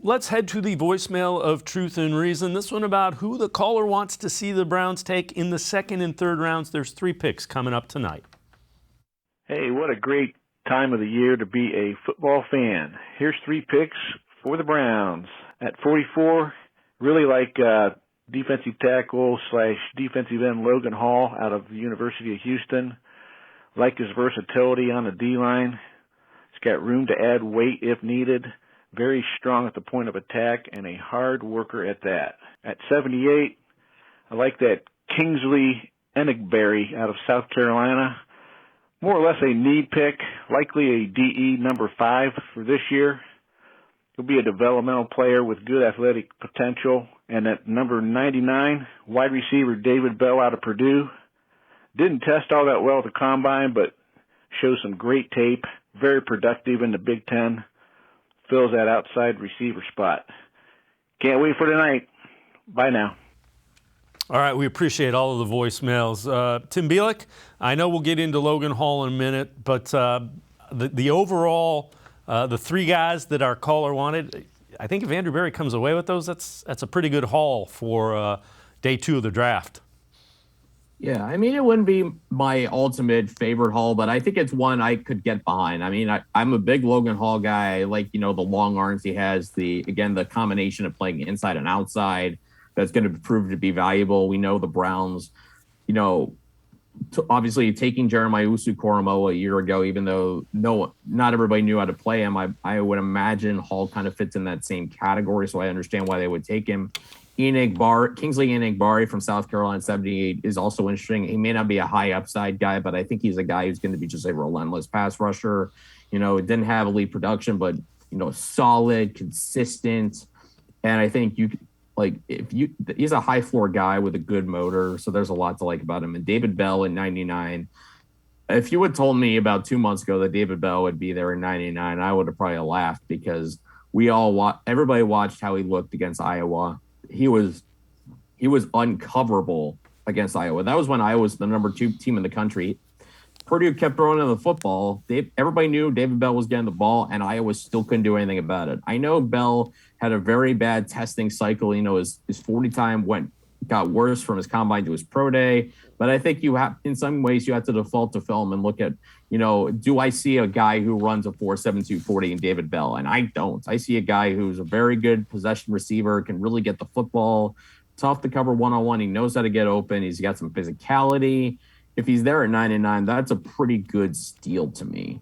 Let's head to the voicemail of Truth and Reason. This one about who the caller wants to see the Browns take in the second and third rounds. There's 3 picks coming up tonight. Hey, what a great time of the year to be a football fan. Here's 3 picks for the Browns. At 44, really like defensive tackle / defensive end Logan Hall out of the University of Houston. Like his versatility on the D-line. He's got room to add weight if needed. Very strong at the point of attack and a hard worker at that. At 78, I like that Kingsley Enigberry out of South Carolina. More or less a need pick, likely a DE number 5 for this year. He'll be a developmental player with good athletic potential. And at number 99, wide receiver David Bell out of Purdue. Didn't test all that well at the combine, but shows some great tape. Very productive in the Big Ten. Fills that outside receiver spot. Can't wait for tonight. Bye now. All right, we appreciate all of the voicemails. Tim Bielik, I know we'll get into Logan Hall in a minute, but the overall, the 3 guys that our caller wanted, I think if Andrew Berry comes away with those, that's a pretty good haul for day 2 of the draft. Yeah, I mean, it wouldn't be my ultimate favorite haul, but I think it's one I could get behind. I mean, I'm a big Logan Hall guy. I like, the long arms he has, the combination of playing inside and outside that's going to prove to be valuable. We know the Browns, obviously taking Jeremiah Usu-Koromoa a year ago, even though not everybody knew how to play him, I would imagine Hall kind of fits in that same category, so I understand why they would take him. Kingsley Enagbari from South Carolina, 78, is also interesting. He may not be a high upside guy, but I think he's a guy who's going to be just a relentless pass rusher. Didn't have elite production, but solid, consistent, and I think he's a high floor guy with a good motor, so there's a lot to like about him. And David Bell in 99. If you had told me about 2 months ago that David Bell would be there in 99, I would have probably laughed because everybody watched how he looked against Iowa. He was uncoverable against Iowa. That was when Iowa was the number 2 team in the country. Purdue kept throwing in the football. Everybody knew David Bell was getting the ball, and Iowa still couldn't do anything about it. I know Bell had a very bad testing cycle. His 40 time got worse from his combine to his pro day. But I think in some ways, you have to default to film and look at, do I see a guy who runs a 4.72 40 in David Bell? And I don't. I see a guy who's a very good possession receiver, can really get the football, tough to cover one-on-one. He knows how to get open. He's got some physicality. If he's there at 99, that's a pretty good steal to me.